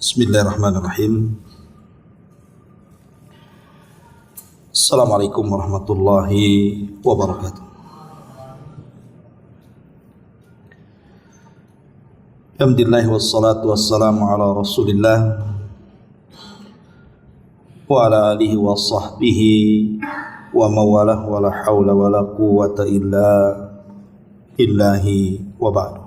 Bismillahirrahmanirrahim. Assalamualaikum warahmatullahi wabarakatuh. Alhamdulillah wassalatu wassalamu ala Rasulillah wa ala alihi wa sahbihi wa mawalah wa la hawla wa la quwwata illa billahi wa ba'du.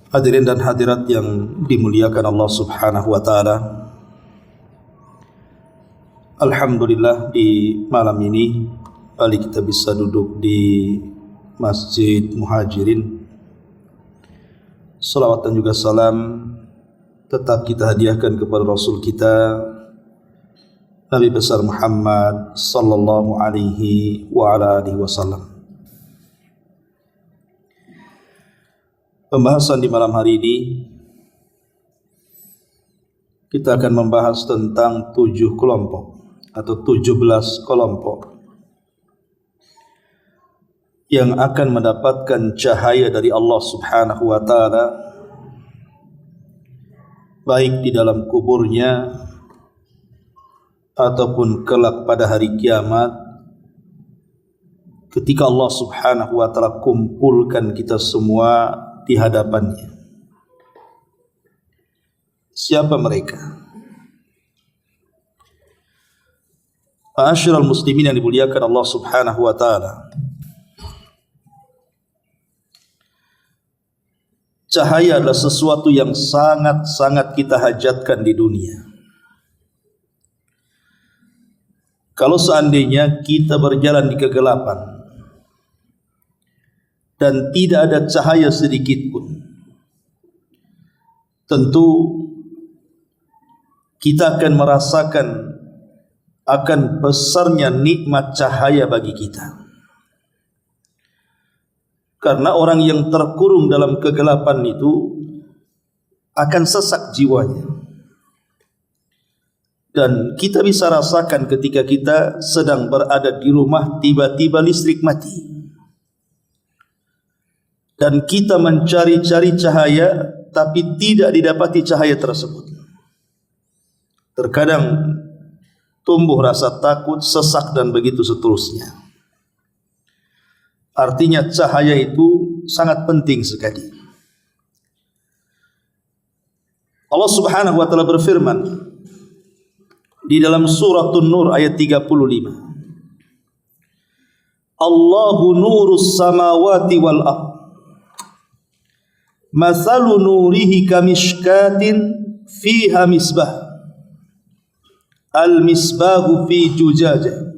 Hadirin dan hadirat yang dimuliakan Allah Subhanahu wa taala. Alhamdulillah di malam ini kita bisa duduk di Masjid Muhajirin. Salawat dan juga salam tetap kita hadiahkan kepada Rasul kita Nabi besar Muhammad sallallahu alaihi wa ala alihi wasallam. Pembahasan di malam hari ini kita akan membahas tentang 7 kelompok atau 17 kelompok yang akan mendapatkan cahaya dari Allah Subhanahu wa taala baik di dalam kuburnya ataupun kelak pada hari kiamat ketika Allah Subhanahu wa taala kumpulkan kita semua di hadapannya. Siapa mereka? Ma'asyiral muslimin yang dimuliakan Allah Subhanahu wa taala. Cahaya adalah sesuatu yang sangat-sangat kita hajatkan di dunia. Kalau seandainya kita berjalan di kegelapan dan tidak ada cahaya sedikit pun, tentu kita akan merasakan akan besarnya nikmat cahaya bagi kita. Karena orang yang terkurung dalam kegelapan itu akan sesak jiwanya. Dan kita bisa rasakan ketika kita sedang berada di rumah, tiba-tiba listrik mati. Dan kita mencari-cari cahaya, tapi tidak didapati cahaya tersebut. Terkadang tumbuh rasa takut, sesak dan begitu seterusnya. Artinya cahaya itu sangat penting sekali. Allah Subhanahu wa taala berfirman di dalam surah An-Nur ayat 35. Allahu nurus samawati wal ardh. Mathalu nurihi kamishkatin fiha misbah. Al-misbahu fi zujajah.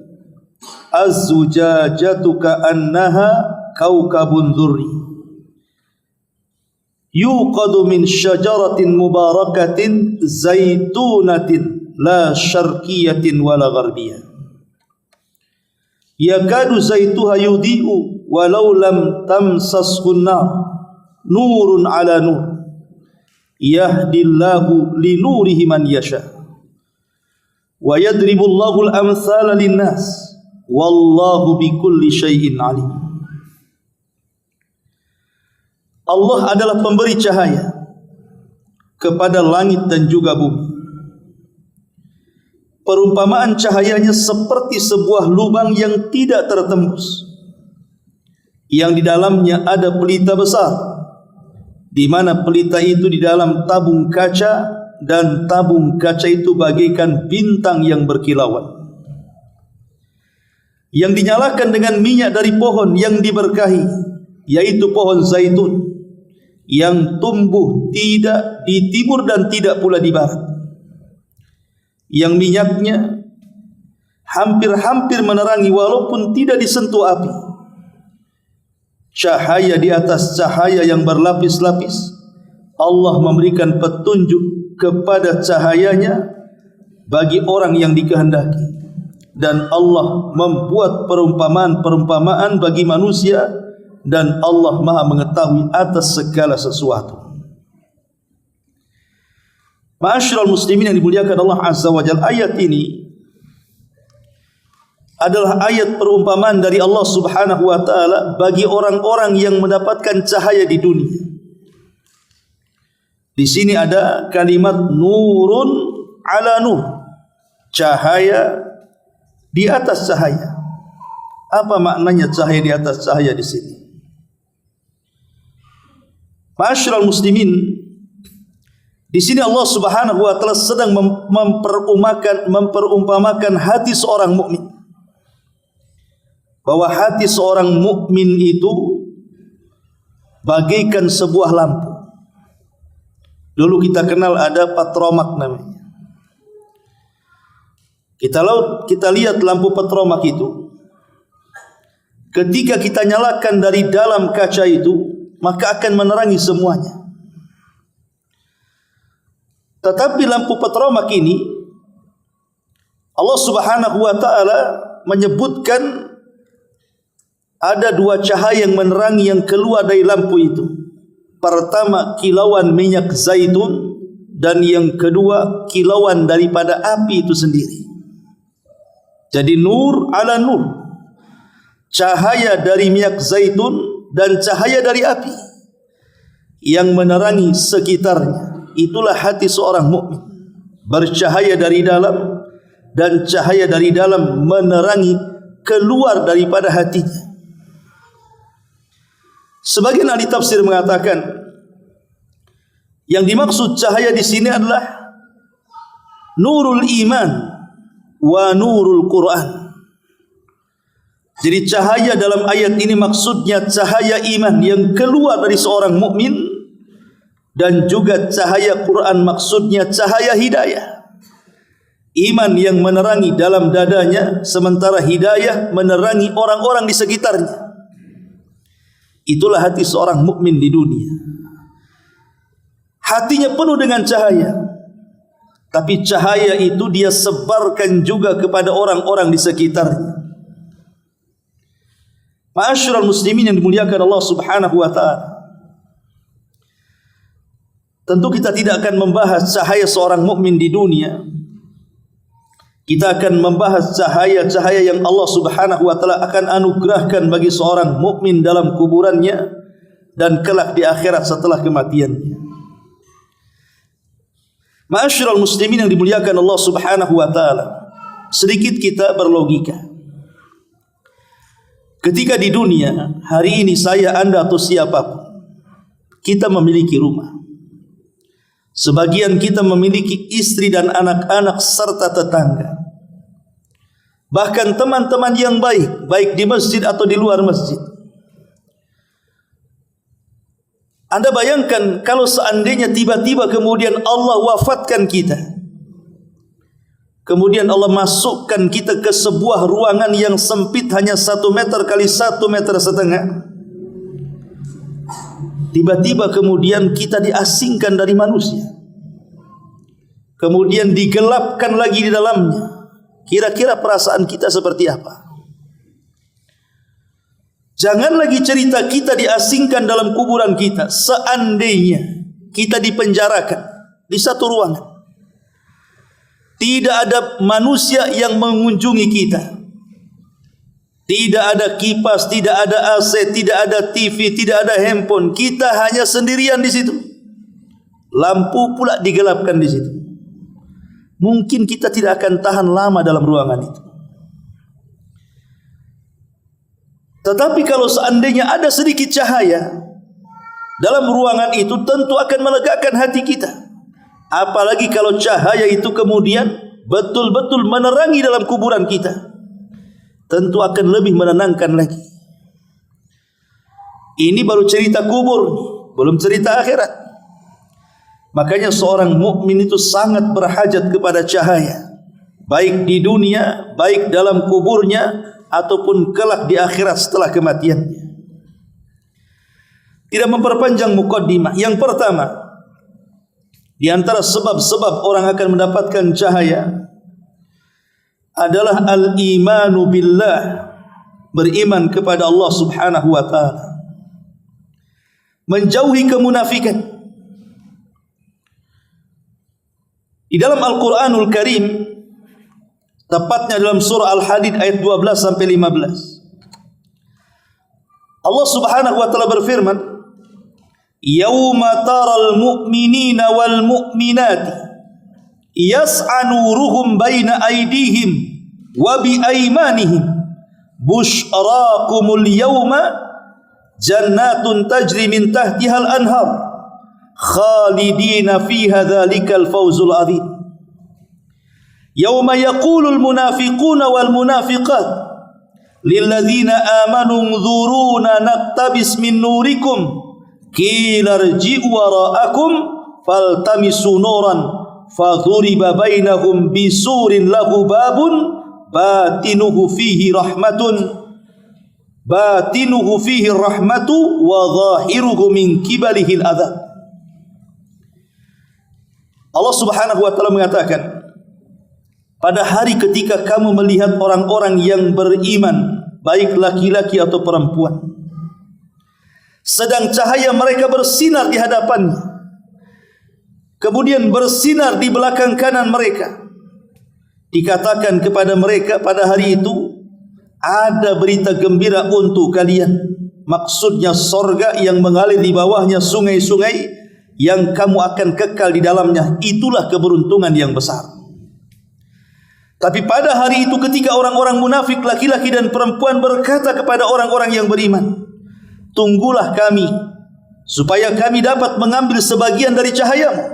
Az-zujajatu ka'annaha kawkabun dhurri. Yuqadu min syajaratin mubarakatin zaitunatin la syarqiyatin wala gharbiyah. Yakadu zaituha yudhi'u walau lam tamsashu an-nar. Nurun ala nur yahdillahu linurihi man yasha wa yadribullahu al-amthala linnas wallahu bikulli syai'in alim. Allah adalah pemberi cahaya kepada langit dan juga bumi. Perumpamaan cahayanya seperti sebuah lubang yang tidak tertembus, yang di dalamnya ada pelita besar, di mana pelita itu di dalam tabung kaca, dan tabung kaca itu bagaikan bintang yang berkilauan, yang dinyalakan dengan minyak dari pohon yang diberkahi, yaitu pohon zaitun, yang tumbuh tidak di timur dan tidak pula di barat, yang minyaknya hampir-hampir menerangi walaupun tidak disentuh api. Cahaya di atas cahaya yang berlapis-lapis. Allah memberikan petunjuk kepada cahayanya bagi orang yang dikehendaki. Dan Allah membuat perumpamaan-perumpamaan bagi manusia. Dan Allah maha mengetahui atas segala sesuatu. Ma'asyiral muslimin yang dimuliakan Allah Azza wa Jalla, ayat ini adalah ayat perumpamaan dari Allah Subhanahu wa taala bagi orang-orang yang mendapatkan cahaya di dunia. Di sini ada kalimat nurun ala nur, cahaya di atas cahaya. Apa maknanya cahaya di atas cahaya di sini? Ma'asyiral muslimin, di sini Allah Subhanahu wa taala sedang memperumpamakan hati seorang mukmin. Bahwa hati seorang mukmin itu bagaikan sebuah lampu. Dulu kita kenal ada patromak namanya. Kita lihat lampu patromak itu. Ketika kita nyalakan dari dalam kaca itu, maka akan menerangi semuanya. Tetapi lampu patromak ini Allah Subhanahu wa taala menyebutkan ada dua cahaya yang menerangi yang keluar dari lampu itu. Pertama, kilauan minyak zaitun, dan yang kedua, kilauan daripada api itu sendiri. Jadi nur ala nur, cahaya dari minyak zaitun dan cahaya dari api yang menerangi sekitarnya. Itulah hati seorang mukmin, bercahaya dari dalam dan cahaya dari dalam menerangi keluar daripada hatinya. Sebagian ahli tafsir mengatakan yang dimaksud cahaya di sini adalah nurul iman wa nurul Quran. Jadi cahaya dalam ayat ini maksudnya cahaya iman yang keluar dari seorang mukmin, dan juga cahaya Quran maksudnya cahaya hidayah. Iman yang menerangi dalam dadanya, sementara hidayah menerangi orang-orang di sekitarnya. Itulah hati seorang mukmin di dunia. Hatinya penuh dengan cahaya, tapi cahaya itu dia sebarkan juga kepada orang-orang di sekitarnya. Ma'asyiral muslimin yang dimuliakan Allah Subhanahu wa taala, tentu kita tidak akan membahas cahaya seorang mukmin di dunia. Kita akan membahas cahaya-cahaya yang Allah Subhanahu wa taala akan anugerahkan bagi seorang mukmin dalam kuburannya dan kelak di akhirat setelah kematiannya. Ma'asyiral muslimin yang dimuliakan Allah Subhanahu wa taala, sedikit kita berlogika. Ketika di dunia, hari ini saya, Anda atau siapapun, kita memiliki rumah. Sebagian kita memiliki istri dan anak-anak serta tetangga. Bahkan teman-teman yang baik, baik di masjid atau di luar masjid. Anda bayangkan kalau seandainya tiba-tiba kemudian Allah wafatkan kita. Kemudian Allah masukkan kita ke sebuah ruangan yang sempit hanya 1 meter kali 1,5 meter. Tiba-tiba kemudian kita diasingkan dari manusia. Kemudian digelapkan lagi di dalamnya. Kira-kira perasaan kita seperti apa? Jangan lagi cerita kita diasingkan dalam kuburan kita. Seandainya kita dipenjarakan di satu ruangan, tidak ada manusia yang mengunjungi kita. Tidak ada kipas, tidak ada AC, tidak ada TV, tidak ada handphone. Kita hanya sendirian di situ. Lampu pula digelapkan di situ. Mungkin kita tidak akan tahan lama dalam ruangan itu. Tetapi kalau seandainya ada sedikit cahaya dalam ruangan itu, tentu akan melegakan hati kita. Apalagi kalau cahaya itu kemudian betul-betul menerangi dalam kuburan kita, tentu akan lebih menenangkan lagi. Ini baru cerita kubur, belum cerita akhirat. Makanya seorang mukmin itu sangat berhajat kepada cahaya, baik di dunia, baik dalam kuburnya, ataupun kelak di akhirat setelah kematiannya. Tidak memperpanjang mukaddimah, yang pertama di antara sebab-sebab orang akan mendapatkan cahaya adalah al-imanu billah, beriman kepada Allah Subhanahu wa taala, menjauhi kemunafikan. Di dalam Al-Quranul Karim Tepatnya dalam surah Al-Hadid ayat 12 sampai 15. Allah Subhanahu wa taala berfirman, "Yauma taral mu'minina wal mu'minati yas'a nuruhum baina aydihim wa bi aymanihim busyrakumul yawma jannatun tajri min tahtihal anhar khalidina fiha dzalikal fawzul adzim." Yauma yaqulul munafiquna wal munafiqat lilladzina amanu unzuruna naqtabis min nurikum qila irji'u wara'akum faltamisu nuran fadhuriba bainahum bisurin lahu babun batinuhu fihi rahmatun wa zahiruhu min kibalihil adzab. Allah Subhanahu wa taala mengatakan, pada hari ketika kamu melihat orang-orang yang beriman, baik laki-laki atau perempuan, sedang cahaya mereka bersinar di hadapannya, kemudian bersinar di belakang kanan mereka, dikatakan kepada mereka pada hari itu, ada berita gembira untuk kalian. Maksudnya sorga yang mengalir di bawahnya sungai-sungai yang kamu akan kekal di dalamnya. Itulah keberuntungan yang besar. Tapi pada hari itu ketika orang-orang munafik laki-laki dan perempuan berkata kepada orang-orang yang beriman, tunggulah kami supaya kami dapat mengambil sebagian dari cahayamu.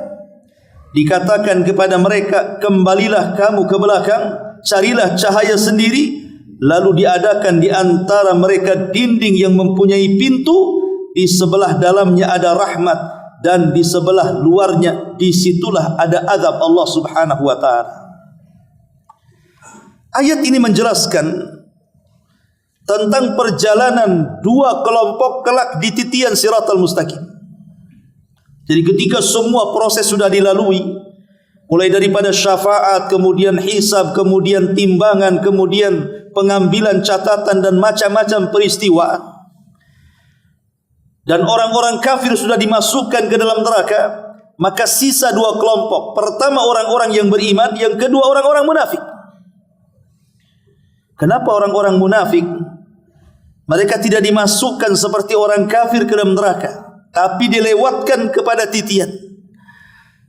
Dikatakan kepada mereka, kembalilah kamu ke belakang, carilah cahaya sendiri. Lalu diadakan di antara mereka dinding yang mempunyai pintu, di sebelah dalamnya ada rahmat dan di sebelah luarnya disitulah ada azab Allah Subhanahu wa ta'ala. Ayat ini menjelaskan tentang perjalanan dua kelompok kelak di titian Siratal Mustaqim. Jadi ketika semua proses sudah dilalui, mulai daripada syafaat, kemudian hisab, kemudian timbangan, kemudian pengambilan catatan dan macam-macam peristiwa, dan orang-orang kafir sudah dimasukkan ke dalam neraka, maka sisa dua kelompok. Pertama orang-orang yang beriman, yang kedua orang-orang munafik. Kenapa orang-orang munafik mereka tidak dimasukkan seperti orang kafir ke dalam neraka, tapi dilewatkan kepada titian?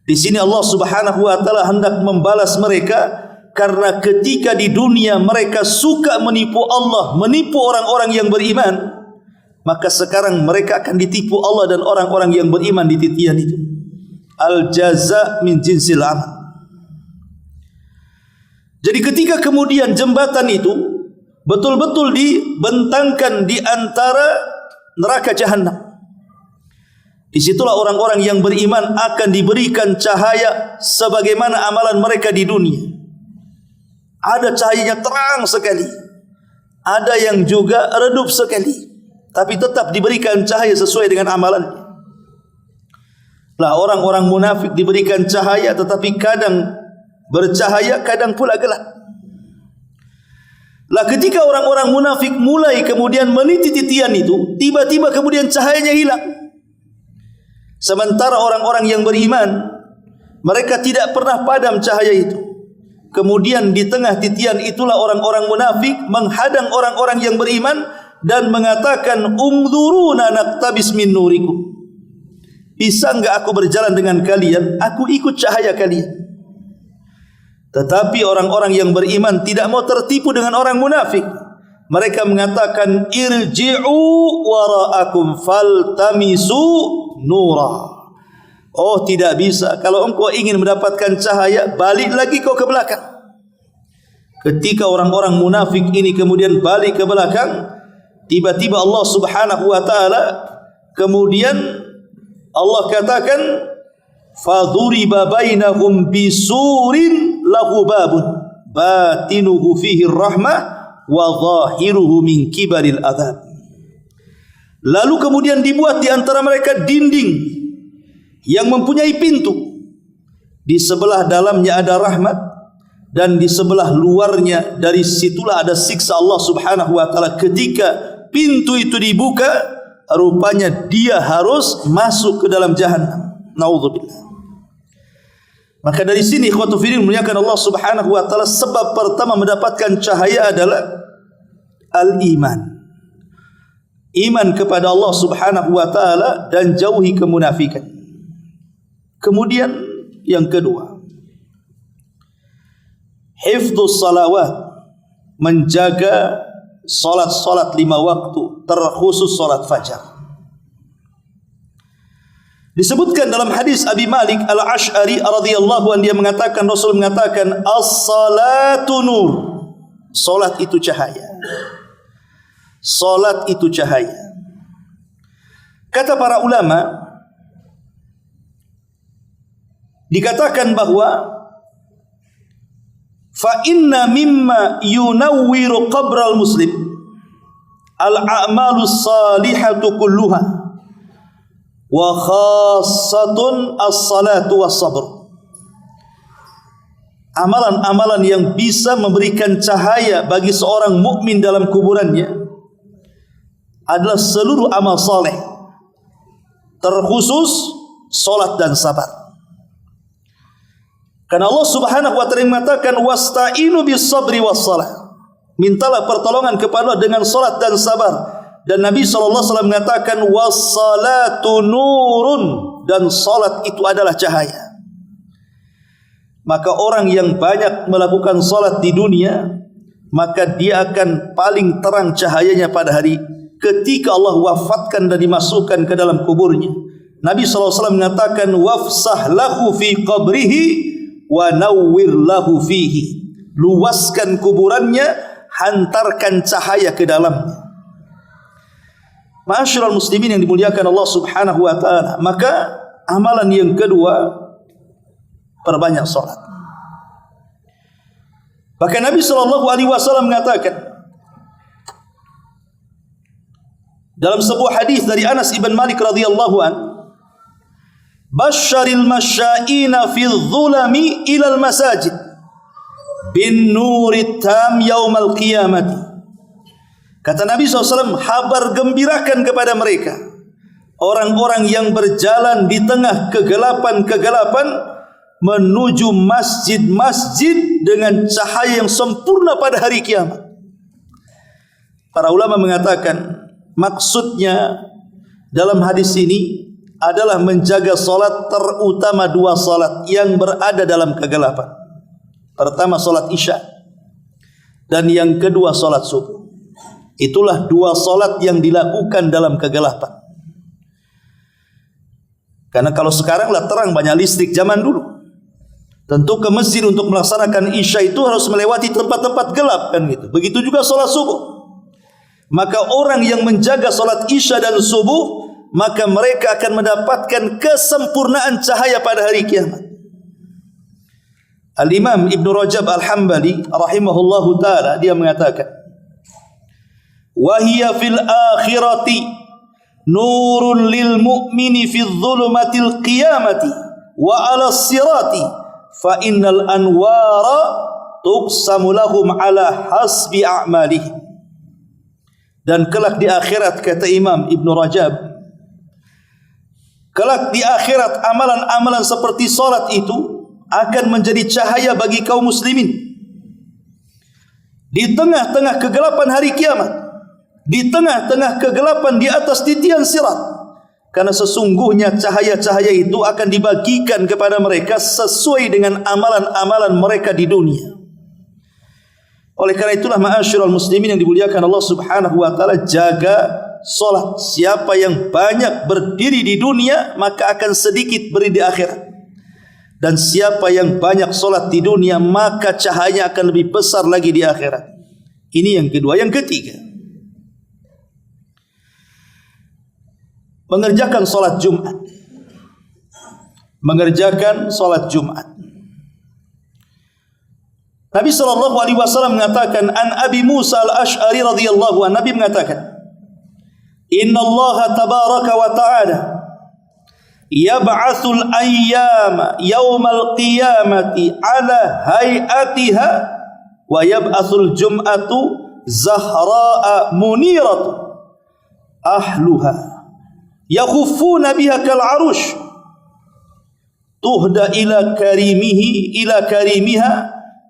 Di sini Allah Subhanahu wa taala hendak membalas mereka karena ketika di dunia mereka suka menipu Allah, menipu orang-orang yang beriman, maka sekarang mereka akan ditipu Allah dan orang-orang yang beriman di titian itu. Al jaza min jinsil amal. Jadi ketika kemudian jembatan itu betul-betul dibentangkan di antara neraka jahanam, disitulah orang-orang yang beriman akan diberikan cahaya sebagaimana amalan mereka di dunia. Ada cahayanya terang sekali, ada yang juga redup sekali, tapi tetap diberikan cahaya sesuai dengan amalannya. Lah orang-orang munafik diberikan cahaya tetapi kadang bercahaya, kadang pula gelap. Lah ketika orang-orang munafik mulai kemudian meniti titian itu, tiba-tiba kemudian cahayanya hilang. Sementara orang-orang yang beriman, mereka tidak pernah padam cahaya itu. Kemudian di tengah titian itulah orang-orang munafik menghadang orang-orang yang beriman dan mengatakan, "Ungdzuruna naqtabis min nurikum." Bisa enggak aku berjalan dengan kalian? Aku ikut cahaya kalian. Tetapi orang-orang yang beriman tidak mau tertipu dengan orang munafik. Mereka mengatakan, irji'u wara'akum faltamisu nura. Oh, tidak bisa. Kalau engkau ingin mendapatkan cahaya, balik lagi kau ke belakang. Ketika orang-orang munafik ini kemudian balik ke belakang, tiba-tiba Allah Subhanahu wa ta'ala kemudian Allah katakan, fadhuriba bainahum bisurin lahu babun batinuhu fihi rahmah wa zahiruhu min kibaril adzab. Lalu kemudian dibuat di antara mereka dinding yang mempunyai pintu. Di sebelah dalamnya ada rahmat dan di sebelah luarnya dari situlah ada siksa Allah Subhanahu wa taala. Ketika pintu itu dibuka, rupanya dia harus masuk ke dalam jahannam. Naudzubillah. Maka dari sini ikhwatu fillah muliakan Allah Subhanahu wa taala, sebab pertama mendapatkan cahaya adalah al-iman. Iman kepada Allah Subhanahu wa taala dan jauhi kemunafikan. Kemudian yang kedua, hifdzus salawat, menjaga salat-salat 5 waktu, terkhusus salat fajar. Disebutkan dalam hadis Abi Malik Al-Asy'ari radhiyallahu anhu, dia mengatakan, Rasul mengatakan, as-salatu nur, salat itu cahaya. Salat itu cahaya. Kata para ulama, dikatakan bahwa fa inna mimma yunawwiru qabral muslim al-a'malus salihatu kulluha wa khassatun as-salatu was-sabr. Amalan-amalan yang bisa memberikan cahaya bagi seorang mukmin dalam kuburannya adalah seluruh amal saleh, terkhusus salat dan sabar. Karena Allah Subhanahu wa taala mengatakan wasta'inu bis sabri was salah. Mintalah pertolongan kepada Allah dengan salat dan sabar. Dan Nabi SAW mengatakan was-salatu nurun, dan salat itu adalah cahaya. Maka orang yang banyak melakukan salat di dunia, maka dia akan paling terang cahayanya pada hari ketika Allah wafatkan dan dimasukkan ke dalam kuburnya. Nabi SAW mengatakan wafsah lahu fi qabrihi wa nawwir lahu fihi. Luaskan kuburannya, hantarkan cahaya ke dalamnya. Ma'asyiral muslimin yang dimuliakan Allah Subhanahu wa taala, maka amalan yang kedua, perbanyak salat. Bahkan Nabi SAW mengatakan dalam sebuah hadis dari Anas ibn Malik radhiyallahu an, basyaril masyaina fi dhulami ilal masajid bin nurit tam yaumal qiyamati. Kata Nabi SAW, habar gembirakan kepada mereka, orang-orang yang berjalan di tengah kegelapan-kegelapan menuju masjid-masjid dengan cahaya yang sempurna pada hari kiamat. Para ulama mengatakan maksudnya dalam hadis ini adalah menjaga salat, terutama 2 salat yang berada dalam kegelapan. Pertama salat Isya, dan yang kedua salat subuh. Itulah 2 salat yang dilakukan dalam kegelapan. Karena kalau sekarang lah terang, banyak listrik. Zaman dulu tentu ke masjid untuk melaksanakan Isya itu harus melewati tempat-tempat gelap, kan gitu. Begitu juga salat subuh. Maka orang yang menjaga salat Isya dan subuh, maka mereka akan mendapatkan kesempurnaan cahaya pada hari kiamat. Al-Imam Ibn Rajab Al-Hambali rahimahullahu ta'ala, dia mengatakan وَهِيَ فِي الْآخِرَةِ نُورٌ لِلْمُؤْمِنِ فِي الظُّلُمَةِ الْقِيَامَةِ وَعَلَى الصِّرَاطِ فَإِنَّ الْأَنْوَارَ تُقْسَمُ لَهُمْ عَلَى حَسْبِ أَعْمَالِهِمْ. Dan kelak di akhirat, kata Imam Ibn Rajab, kelak di akhirat amalan-amalan seperti salat itu akan menjadi cahaya bagi kaum muslimin di tengah-tengah kegelapan hari kiamat, di tengah-tengah kegelapan di atas titian sirat. Karena sesungguhnya cahaya-cahaya itu akan dibagikan kepada mereka sesuai dengan amalan-amalan mereka di dunia. Oleh karena itulah ma'asyiral muslimin yang dimuliakan Allah Subhanahu wa taala, jaga salat. Siapa yang banyak berdiri di dunia, maka akan sedikit berdiri di akhirat. Dan siapa yang banyak salat di dunia, maka cahayanya akan lebih besar lagi di akhirat. Ini yang kedua. Yang ketiga, mengerjakan salat Jumat. Mengerjakan salat Jumat. Nabi SAW mengatakan, an Abi Musa Al-Asy'ari radhiyallahu anhu, Nabi mengatakan, Inna Allah tabaraka wa ta'ala yab'atsul ayyama yaumal qiyamati ala hayatiha wa yab'atsul jum'atu zahra'a muniratu ahluha yakhuffuna biha kal arush tuhda ila karimiha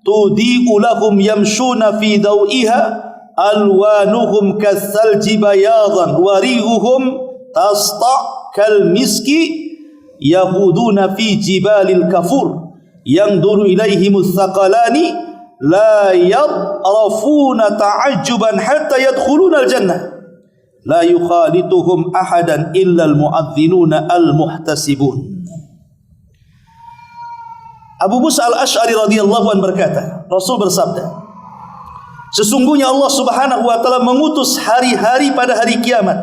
tudi'u lahum yamshuna fi dawiha alwanuhum kathalji bayadan warihuhum tasta' kal miski yahuduna fi jibalil kafur yanzuru ilaihimus thaqalani la yadrafuna ta'ajjuban hatta yadkhuluna al-jannah la yukhalituhum ahadan illa al-mu'adhdhinuna al-muhtasibun. Abu Musa al-Ash'ari radhiyallahu anhu berkata, Rasul bersabda, sesungguhnya Allah Subhanahu wa taala mengutus hari-hari pada hari kiamat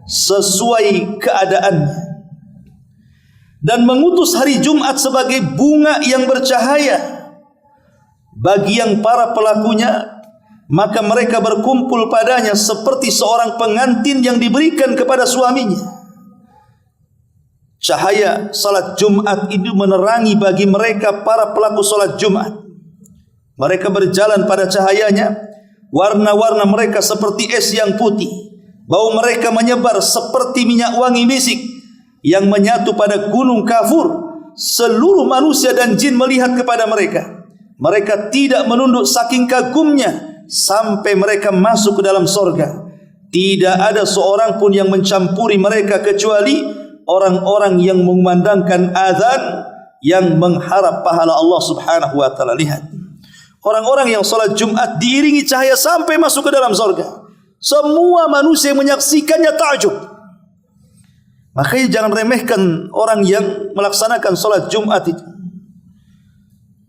sesuai keadaannya, dan mengutus hari Jumat sebagai bunga yang bercahaya bagi yang para pelakunya, maka mereka berkumpul padanya seperti seorang pengantin yang diberikan kepada suaminya. Cahaya salat Jumat itu menerangi bagi mereka para pelaku salat Jumat. Mereka berjalan pada cahayanya, warna-warna mereka seperti es yang putih, bau mereka menyebar seperti minyak wangi misik yang menyatu pada gunung Kafur. Seluruh manusia dan jin melihat kepada mereka. Mereka tidak menunduk saking kagumnya sampai mereka masuk ke dalam sorga. Tidak ada seorang pun yang mencampuri mereka kecuali orang-orang yang memandangkan azan, yang mengharap pahala Allah Subhanahu wa taala. Lihat, orang-orang yang salat Jumat diiringi cahaya sampai masuk ke dalam surga. Semua manusia yang menyaksikannya takjub. Makanya jangan remehkan orang yang melaksanakan salat Jumat itu.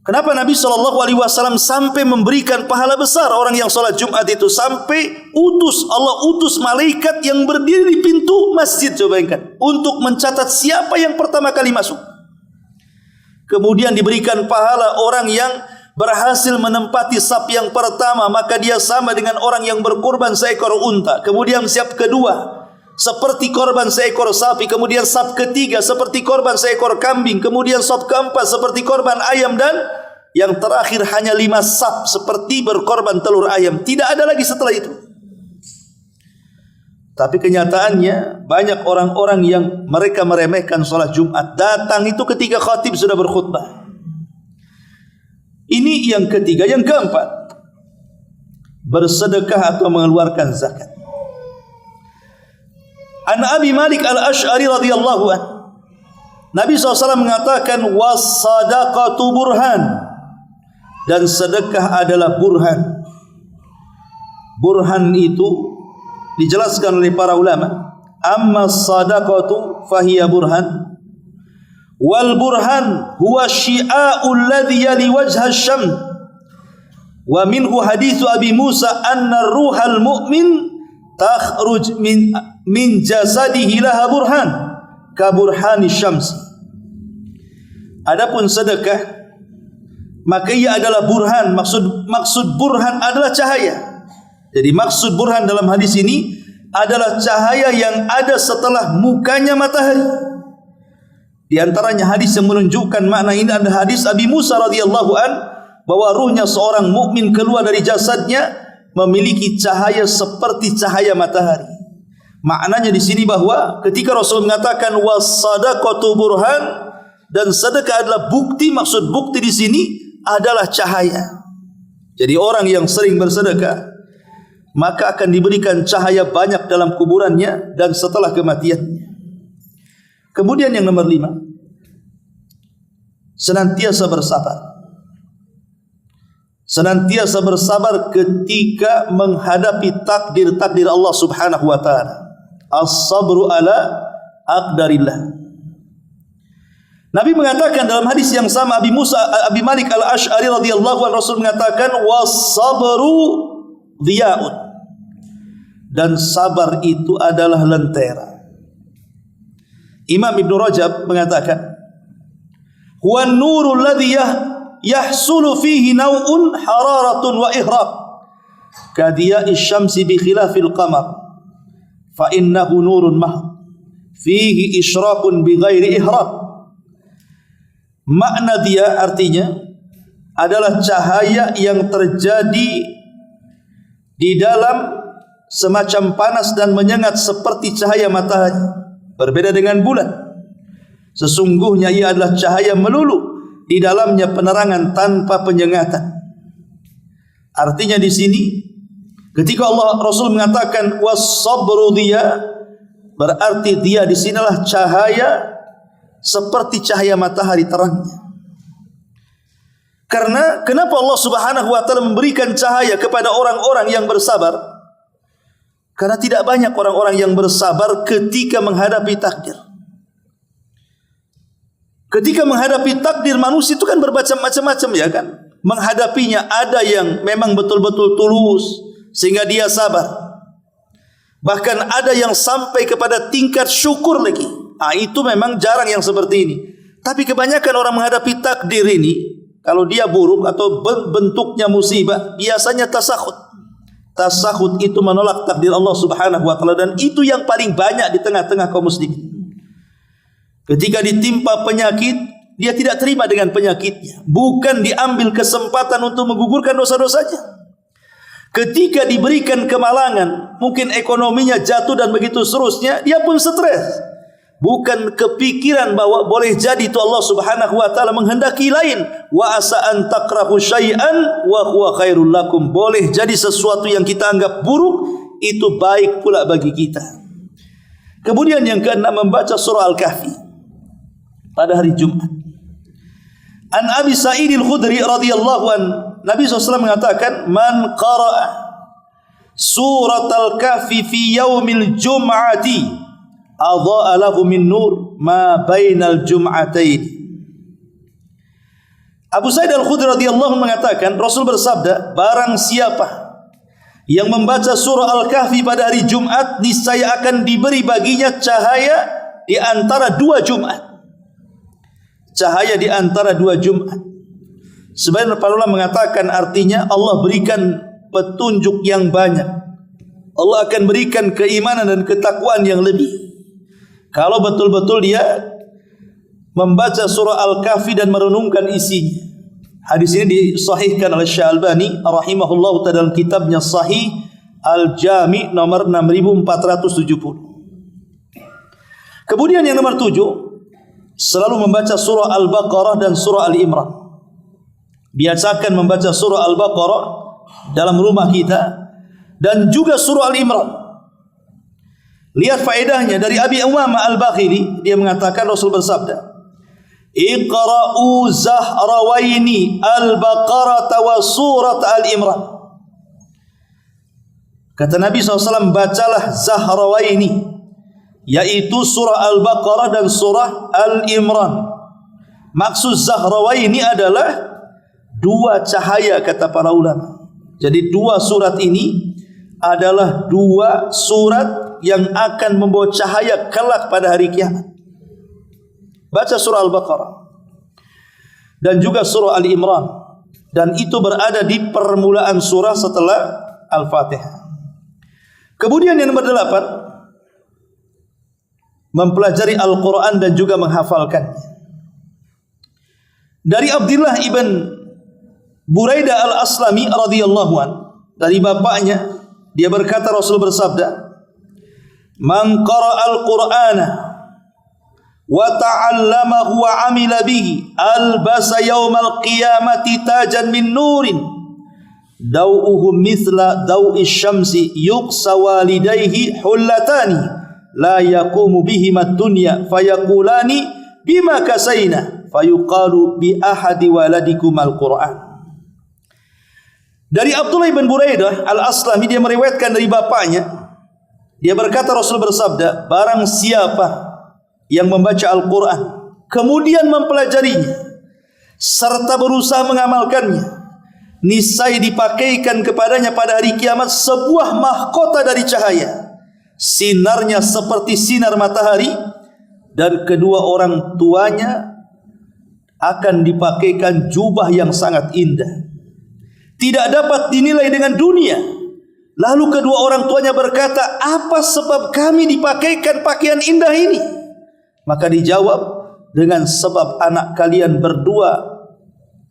Kenapa Nabi SAW sampai memberikan pahala besar orang yang salat Jumat itu, sampai Allah utus malaikat yang berdiri di pintu masjid, coba bayangkan, untuk mencatat siapa yang pertama kali masuk. Kemudian diberikan pahala orang yang berhasil menempati saf yang pertama, maka dia sama dengan orang yang berkorban seekor unta. Kemudian saf kedua seperti korban seekor sapi, kemudian saf ketiga seperti korban seekor kambing, kemudian saf keempat seperti korban ayam, dan yang terakhir hanya 5 saf seperti berkorban telur ayam. Tidak ada lagi setelah itu. Tapi kenyataannya banyak orang-orang yang mereka meremehkan salat Jumat, datang itu ketika khatib sudah berkhutbah. Ini yang ketiga. Yang keempat, bersedekah atau mengeluarkan zakat. An Abi Malik al-Ash'ari radhiyallahu anhu, Nabi SAW mengatakan, was-sadaqatu burhan, dan sedekah adalah burhan. Burhan itu dijelaskan oleh para ulama, amma sadaqatu fahiya burhan, wal burhan huwa syi'a'ul ladhi yali wajha syam, wa minhu hadithu Abi Musa anna ruhal mu'min takhruj min jasadihi laha burhan ka burhani syamsi. Adapun sedekah, maka ia adalah burhan. Maksud burhan adalah cahaya. Jadi maksud burhan dalam hadis ini adalah cahaya yang ada setelah mukanya matahari. Di antaranya hadis yang menunjukkan makna ini adalah hadis Abi Musa radhiyallahu an, bahwa ruhnya seorang mukmin keluar dari jasadnya memiliki cahaya seperti cahaya matahari. Maknanya di sini bahwa ketika Rasul mengatakan was-sadaqatu burhan, dan sedekah adalah bukti, maksud bukti di sini adalah cahaya. Jadi orang yang sering bersedekah, maka akan diberikan cahaya banyak dalam kuburannya dan setelah kematiannya. Kemudian yang nomor 5, senantiasa bersabar. Senantiasa bersabar ketika menghadapi takdir-takdir Allah Subhanahu wa taala. As-sabru ala aqdarillah. Nabi mengatakan dalam hadis yang sama, Abi Malik al-Ash'ari radhiyallahu anhu, Rasul mengatakan was-sabru dhiya'un, dan sabar itu adalah lentera. Imam Ibn Rajab mengatakan huwa an-nurul ladzi yahsulu fihi naw'un hararatun wa ihraq kadiya'i syamsi bi khilafil qamar fa innahu nurun mahd fihi isyraqun bi ghairi ihraq. Makna dia artinya adalah cahaya yang terjadi di dalam semacam panas dan menyengat seperti cahaya matahari, berbeda dengan bulan. Sesungguhnya ia adalah cahaya melulu, di dalamnya penerangan tanpa penyengatan. Artinya di sini ketika Allah Rasul mengatakan was-sabru dia, berarti dia di sinilah cahaya seperti cahaya matahari terangnya. Karena kenapa Allah Subhanahu wa taala memberikan cahaya kepada orang-orang yang bersabar? Karena tidak banyak orang-orang yang bersabar ketika menghadapi takdir. Ketika menghadapi takdir manusia itu kan bermacam-macam ya kan. Menghadapinya ada yang memang betul-betul tulus sehingga dia sabar. Bahkan ada yang sampai kepada tingkat syukur lagi. Itu memang jarang yang seperti ini. Tapi kebanyakan orang menghadapi takdir ini, kalau dia buruk atau bentuknya musibah, biasanya tasakhut. Tasakhut itu menolak takdir Allah Subhanahu wa taala, dan itu yang paling banyak di tengah-tengah kaum muslimin. Ketika ditimpa penyakit, dia tidak terima dengan penyakitnya, bukan diambil kesempatan untuk menggugurkan dosa-dosanya. Ketika diberikan kemalangan, mungkin ekonominya jatuh dan begitu seterusnya, dia pun stres. Bukan kepikiran bahwa boleh jadi itu Allah Subhanahu wa taala menghendaki lain. Wa asa an takrahu syai'an wa huwa khairul lakum. Boleh jadi sesuatu yang kita anggap buruk itu baik pula bagi kita. Kemudian yang keenam, membaca surah Al-Kahfi pada hari Jumat. An Abi Sa'id Al-Khudri radhiyallahu an, Nabi SAW mengatakan, man qara'a surat Al-Kahfi fi yaumil jum'ati adha'a lahu min nur ma bainal jum'atain. Abu Sa'id Al-Khudri radhiyallahu mengatakan, Rasul bersabda, barang siapa yang membaca surah Al-Kahfi pada hari Jumat, niscaya akan diberi baginya cahaya di antara dua Jumat. Cahaya di antara dua Jumat. Sebenarnya para ulama mengatakan artinya Allah berikan petunjuk yang banyak. Allah akan berikan keimanan dan ketakwaan yang lebih. Kalau betul-betul dia membaca surah Al-Kahfi dan merenungkan isinya. Hadis ini disahihkan oleh Syekh Albani rahimahullah dalam kitabnya Sahih Al-Jami nomor 6470. Kemudian yang nomor 7, selalu membaca surah Al-Baqarah dan surah Al-Imran. Biasakan membaca surah Al-Baqarah dalam rumah kita dan juga surah Al-Imran. Lihat faedahnya dari Abi Umamah Al-Bakhili, dia mengatakan Rasul bersabda, Iqra'u Zahrawaini Al-Baqarah wa surat Al-Imran. Kata Nabi SAW, bacalah Zahrawaini, yaitu surah Al-Baqarah dan surah Al-Imran. Maksud Zahrawaini adalah dua cahaya, kata para ulama. Jadi dua surat ini adalah dua surat yang akan membawa cahaya kelak pada hari kiamat. Baca surah Al-Baqarah dan juga surah Al-Imran, dan itu berada di permulaan surah setelah Al-Fatihah. Kemudian yang nomor 8, mempelajari Al-Quran dan juga menghafalkannya. Dari Abdullah ibn Buraidah Al-Aslami radhiyallahu an, dari bapaknya, dia berkata Rasul bersabda, man qara'al Qur'ana wa ta'allamahu wa 'amila bihi albasa yaumal qiyamati tajan min nurin daw'uhu mithla daw'i syamsi yuqsa walidayhi hullatani la yaqumu bihima dunya fayaqulani bima kasaina fayuqalu bi ahadi waladikum al-Qur'an. Dari Abdullah bin Buraidah Al-Aslami, dia meriwayatkan dari bapaknya, dia berkata Rasul bersabda, barang siapa yang membaca Al-Quran kemudian mempelajarinya serta berusaha mengamalkannya, niscaya dipakaikan kepadanya pada hari kiamat sebuah mahkota dari cahaya, sinarnya seperti sinar matahari, dan kedua orang tuanya akan dipakaikan jubah yang sangat indah, tidak dapat dinilai dengan dunia. Lalu kedua orang tuanya berkata, apa sebab kami dipakaikan pakaian indah ini? Maka dijawab, dengan sebab anak kalian berdua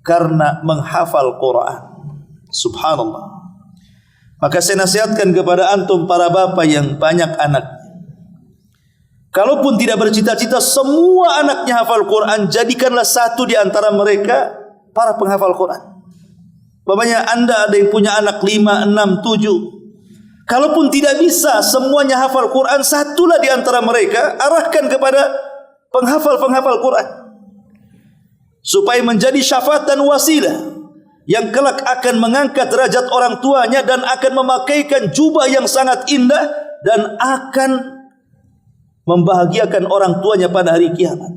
karena menghafal Quran. Subhanallah. Maka saya nasihatkan kepada antum para bapak yang banyak anak, Kalaupun tidak bercita-cita semua anaknya hafal Quran, jadikanlah satu di antara mereka para penghafal Quran. Umpamanya Anda ada yang punya anak 5, 6, 7. Kalaupun tidak bisa semuanya hafal Quran, satulah di antara mereka arahkan kepada penghafal-penghafal Quran, supaya menjadi syafaat dan wasilah yang kelak akan mengangkat derajat orang tuanya dan akan memakaikan jubah yang sangat indah dan akan membahagiakan orang tuanya pada hari kiamat.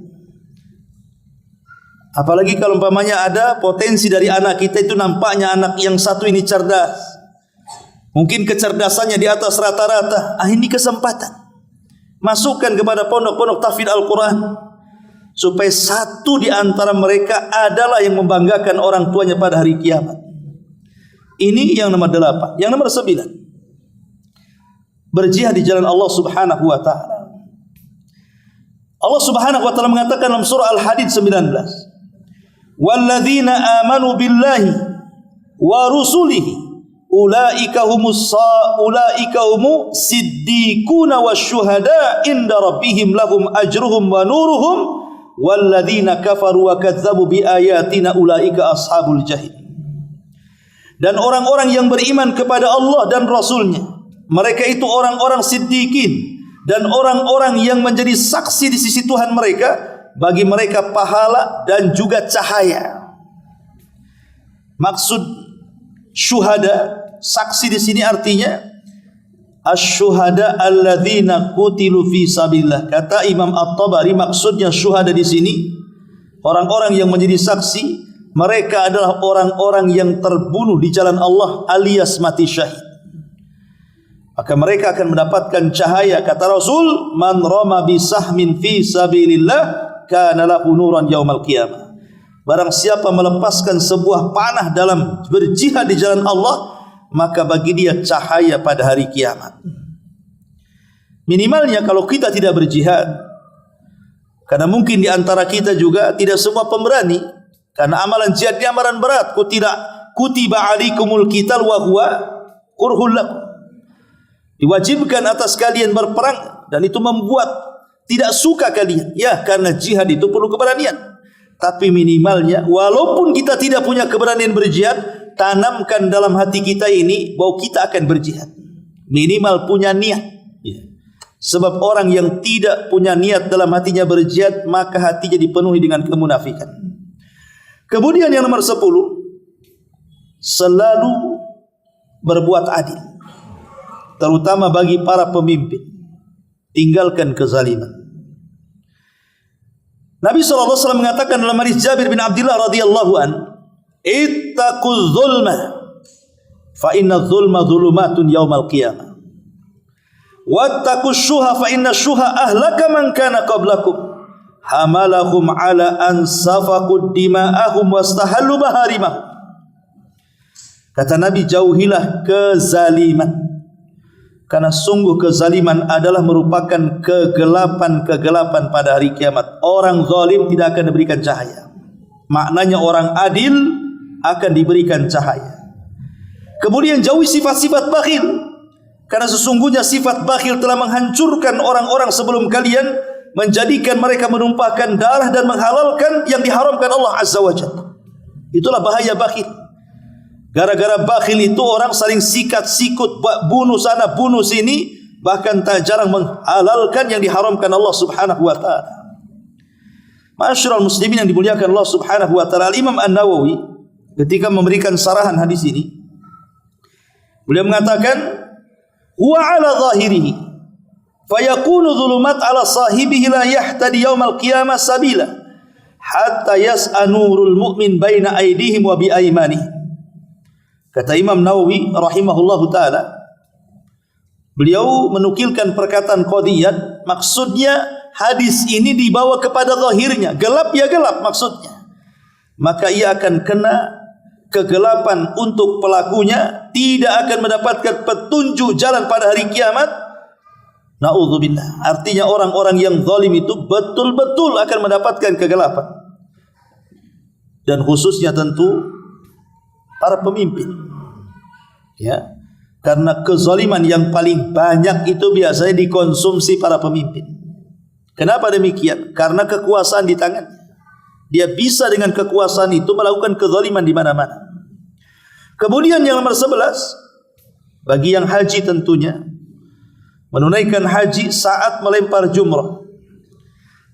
Apalagi kalau umpamanya ada potensi dari anak kita itu, nampaknya anak yang satu ini cerdas, mungkin kecerdasannya di atas rata-rata. Ini kesempatan, masukkan kepada pondok-pondok tahfidz Al-Quran, supaya satu di antara mereka adalah yang membanggakan orang tuanya pada hari kiamat. Ini yang nomor 8. Yang nomor 9, berjihad di jalan Allah Subhanahu wa taala. Allah Subhanahu wa taala mengatakan dalam surah Al-Hadid 19, "Walladzina amanu billahi wa rusulihi ulaika humus siddiquna wasyuhada inda rabbihim lahum ajruhum wa nuruhum walladzina kafaru wa kadzdzabu biayatina ulaika ashabul jahim." Dan orang-orang yang beriman kepada Allah dan Rasulnya, mereka itu orang-orang siddiqin dan orang-orang yang menjadi saksi di sisi Tuhan mereka, bagi mereka pahala dan juga cahaya. Maksud syuhada, saksi di sini artinya asy-syuhada alladzina qutilu fi sabilillah. Kata Imam At-Tabari, maksudnya syuhada di sini orang-orang yang menjadi saksi, mereka adalah orang-orang yang terbunuh di jalan Allah alias mati syahid. Maka mereka akan mendapatkan cahaya. Kata Rasul, man rama bisahmin fi sabilillah kana lahu nuran yaumal qiyamah. Barang siapa melepaskan sebuah panah dalam berjihad di jalan Allah, maka bagi dia cahaya pada hari kiamat. Minimalnya kalau kita tidak berjihad, karena mungkin di antara kita juga tidak semua pemberani, karena amalan jihad ini amalan berat. Kutiba alaikumul qital wa huwa kurhul lakum. Diwajibkan atas kalian berperang dan itu membuat tidak suka kalian. Ya, karena jihad itu perlu keberanian. Tapi minimalnya, walaupun kita tidak punya keberanian berjihad, tanamkan dalam hati kita ini bahwa kita akan berjihad. Minimal punya niat. Ya. Sebab orang yang tidak punya niat dalam hatinya berjihad, maka hatinya dipenuhi dengan kemunafikan. Kemudian yang nomor 10, selalu berbuat adil, terutama bagi para pemimpin. Tinggalkan kezaliman. Nabi SAW mengatakan dalam hadis Jabir bin Abdullah radhiyallahu an, ittaquz zulma fa inna zulma zulumatun yaumal qiyamah, wattaqus syuha fa inna syuha ahlaka man kana qablakum hamalahum ala an safaqud dima'ahum wastahallu maharimahum. Kata Nabi, jauhilah kezaliman, karena sungguh kezaliman adalah merupakan kegelapan-kegelapan pada hari kiamat. Orang zalim tidak akan diberikan cahaya. Maknanya orang adil akan diberikan cahaya. Kemudian jauhi sifat-sifat bakhil, karena sesungguhnya sifat bakhil telah menghancurkan orang-orang sebelum kalian, menjadikan mereka menumpahkan darah dan menghalalkan yang diharamkan Allah Azza wa Jalla. Itulah bahaya bakhil. Gara-gara bakhil itu orang saling sikat-sikut, bunuh sana, bunuh sini, bahkan tak jarang menghalalkan yang diharamkan Allah Subhanahu wa taala. Ma'asyiral muslimin yang dimuliakan Allah Subhanahu wa taala, Imam An-Nawawi ketika memberikan sarahan hadis ini, beliau mengatakan, huwa ala zahirihi fayakunu dhulumat ala sahibihi la yahtadi yaumal qiyamah sabila hatta yas'a nurul mu'min baina aydihim wa bi aymanihim. Kata Imam Nawawi rahimahullahu ta'ala, beliau menukilkan perkataan qadiyat, maksudnya hadis ini dibawa kepada zahirnya, gelap ya gelap maksudnya, maka ia akan kena kegelapan untuk pelakunya, tidak akan mendapatkan petunjuk jalan pada hari kiamat. Na'udzubillah. Artinya orang-orang yang zalim itu betul-betul akan mendapatkan kegelapan, dan khususnya tentu para pemimpin, ya, karena kezaliman yang paling banyak itu biasanya dikonsumsi para pemimpin. Kenapa demikian? Karena kekuasaan di tangannya. Dia bisa dengan kekuasaan itu melakukan kezaliman di mana-mana. Kemudian yang nomor 11, bagi yang haji tentunya, menunaikan haji saat melempar jumrah.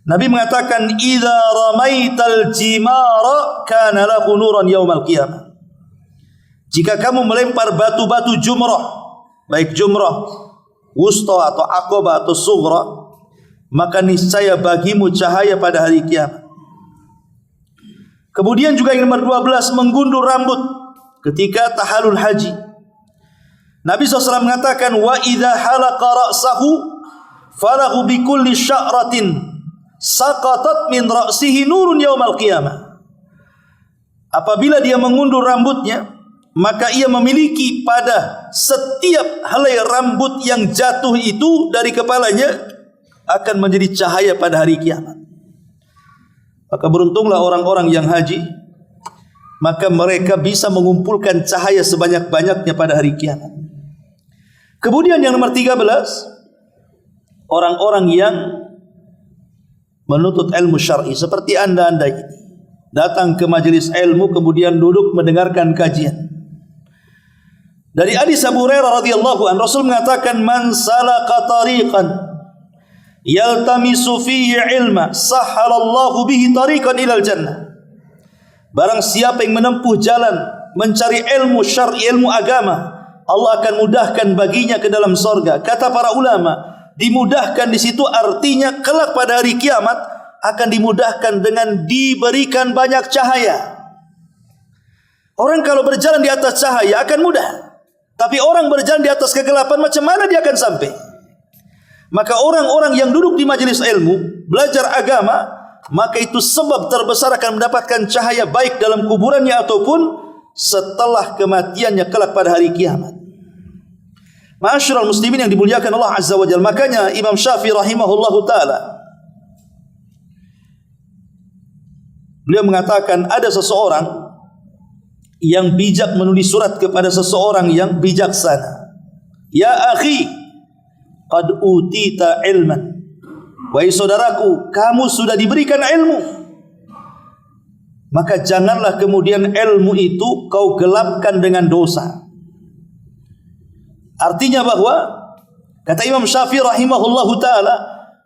Nabi mengatakan, "Idza ramaital jimara kana lahu nuran yaumal qiyamah." Jika kamu melempar batu-batu jumrah, baik jumrah wusta atau aqabah atau sughra, maka niscaya bagimu cahaya pada hari kiamat. Kemudian juga yang nomor 12, menggundur rambut ketika tahallul haji. Nabi SAW mengatakan, "Wa idza halaqa ra'sahu falahu bi kulli sya'ratin saqatat min ra'sihi nurun yaumal qiyamah." Apabila dia mengundur rambutnya, maka ia memiliki pada setiap helai rambut yang jatuh itu dari kepalanya akan menjadi cahaya pada hari kiamat. Maka beruntunglah orang-orang yang haji, maka mereka bisa mengumpulkan cahaya sebanyak-banyaknya pada hari kiamat. Kemudian yang nomor 13, orang-orang yang menuntut ilmu syar'i seperti anda-anda ini, datang ke majelis ilmu kemudian duduk mendengarkan kajian. Dari hadis Abu Hurairah radhiyallahu anhu, Rasul mengatakan, "Man salaka tariqan yaltamisu fihi ilma sahhalallahu bihi tariqan ilal jannah." Barang siapa yang menempuh jalan mencari ilmu syar'i, ilmu agama, Allah akan mudahkan baginya ke dalam sorga. Kata para ulama, dimudahkan di situ artinya kelak pada hari kiamat akan dimudahkan dengan diberikan banyak cahaya. Orang kalau berjalan di atas cahaya akan mudah, tapi orang berjalan di atas kegelapan, macam mana dia akan sampai? Maka orang-orang yang duduk di majelis ilmu, belajar agama, maka itu sebab terbesar akan mendapatkan cahaya baik dalam kuburannya ataupun setelah kematiannya kelak pada hari kiamat. Ma'asyiral muslimin yang dimuliakan Allah Azza wa Jalla, makanya Imam Syafi'i rahimahullahu taala, beliau mengatakan ada seseorang yang bijak menulis surat kepada seseorang yang bijaksana. "Ya akhi, qad utita ilman." Wahai saudaraku, kamu sudah diberikan ilmu. Maka janganlah kemudian ilmu itu kau gelapkan dengan dosa. Artinya bahwa, kata Imam Syafi'i rahimahullahu ta'ala,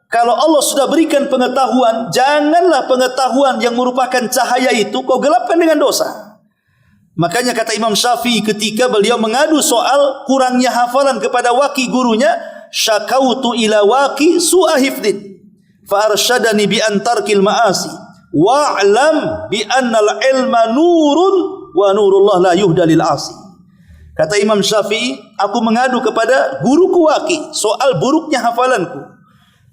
kalau Allah sudah berikan pengetahuan, janganlah pengetahuan yang merupakan cahaya itu kau gelapkan dengan dosa. Makanya kata Imam Syafi'i ketika beliau mengadu soal kurangnya hafalan kepada waki gurunya, "Syakautu ila waki su'a hifdin fa arsyadani bi antarkil ma'asi wa'lam bi annal ilma nurun wa nurullah la yuhda lil 'asi." Kata Imam Syafi'i, aku mengadu kepada guruku Waki soal buruknya hafalanku.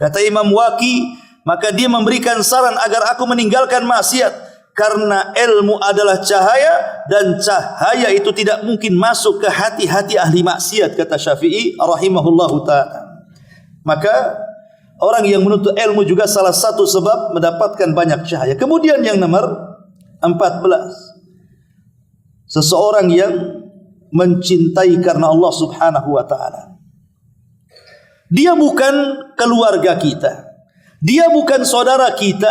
Kata Imam Waki, maka dia memberikan saran agar aku meninggalkan maksiat, karena ilmu adalah cahaya dan cahaya itu tidak mungkin masuk ke hati-hati ahli maksiat, kata Syafi'i rahimahullahu ta'ala. Maka orang yang menuntut ilmu juga salah satu sebab mendapatkan banyak cahaya. Kemudian yang nomor 14, seseorang yang mencintai karena Allah Subhanahu wa ta'ala. Dia bukan keluarga kita, dia bukan saudara kita,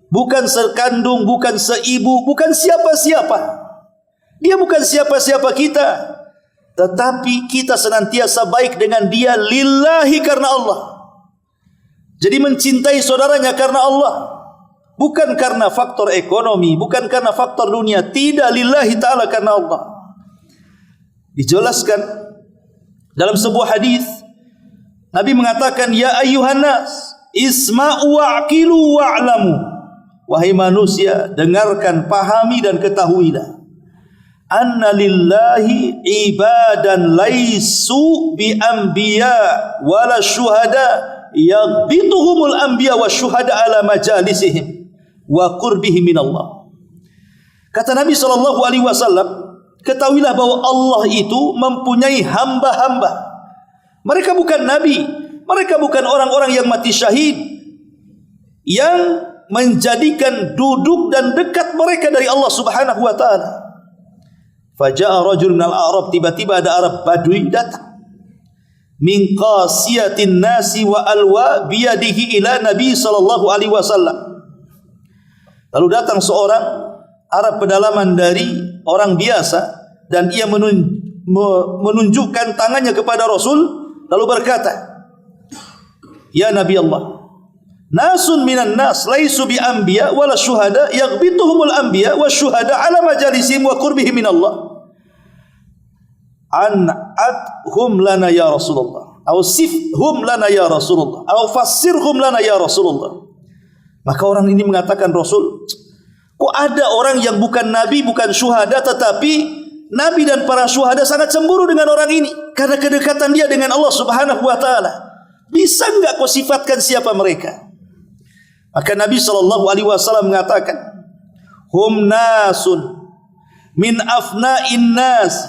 bukan sekandung, bukan seibu, bukan siapa-siapa. Dia bukan siapa-siapa kita, tetapi kita senantiasa baik dengan dia lillahi, karena Allah. Jadi mencintai saudaranya karena Allah, bukan karena faktor ekonomi, bukan karena faktor dunia, tidak, lillahi ta'ala, karena Allah. Dijelaskan dalam sebuah hadis, Nabi mengatakan, "Ya ayyuhan nas, isma'u wa'qilu wa'lamu." Wahai manusia, dengarkan, pahami dan ketahuilah, anna lillahi ibadan laisu bi anbiya wala syuhada yaghbituhumul anbiya wa syuhada ala majalisihim wa qurbihim minallah. Kata Nabi SAW, ketahuilah bahwa Allah itu mempunyai hamba-hamba. Mereka bukan nabi, mereka bukan orang-orang yang mati syahid, yang menjadikan duduk dan dekat mereka dari Allah Subhanahu wa ta'ala. Faja'a rajul minal A'rab, tiba-tiba ada Arab Badui datang. min qasiyatin nasi wa alwa biyadihi ila Nabi sallallahu alaihi wasallam. Lalu datang seorang Arab pedalaman dari orang biasa dan ia menunjukkan tangannya kepada Rasul lalu berkata, "Ya Nabi Allah, nasun minan nas laisu bi anbiya wala syuhada yaghbituhumul anbiya wasyuhada ala majalisihim wa qurbihim min Allah. An'athum lana ya Rasulullah, atau sifhum lana ya Rasulullah, atau fassirhum lana ya Rasulullah." Maka orang ini mengatakan, Rasul, kok ada orang yang bukan nabi, bukan syuhada, tetapi nabi dan para syuhada sangat cemburu dengan orang ini karena kedekatan dia dengan Allah Subhanahu wa taala. Bisa enggak kau sifatkan siapa mereka? Maka Nabi sallallahu alaihi wasallam mengatakan, hum nasun min afna'in nas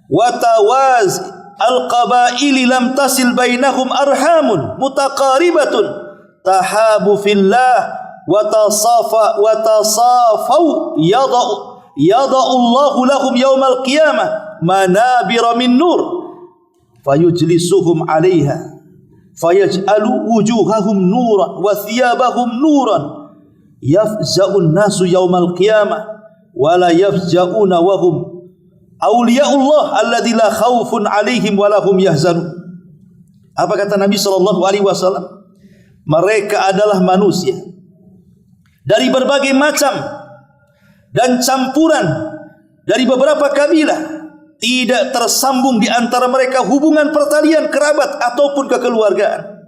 wa tawaz al-qabaili lam tasil bainahum arhamun mutaqaribatun tahabu fillah wa tasafau yada'u Allahu lahum yawmal qiyamah manabira min nur fayujlisuhum 'alaiha fayaj'alu wujuhahum nuran wa thiyabahum nuran yafza'un nasu yawmal qiyamah wa la yafza'una wa hum awliyaullah alladzi la khaufun 'alaihim wa lahum yahzanun. Apa kata Nabi sallallahu alaihi wasallam? Mereka adalah manusia dari berbagai macam dan campuran dari beberapa kabilah, tidak tersambung di antara mereka hubungan pertalian kerabat ataupun kekeluargaan.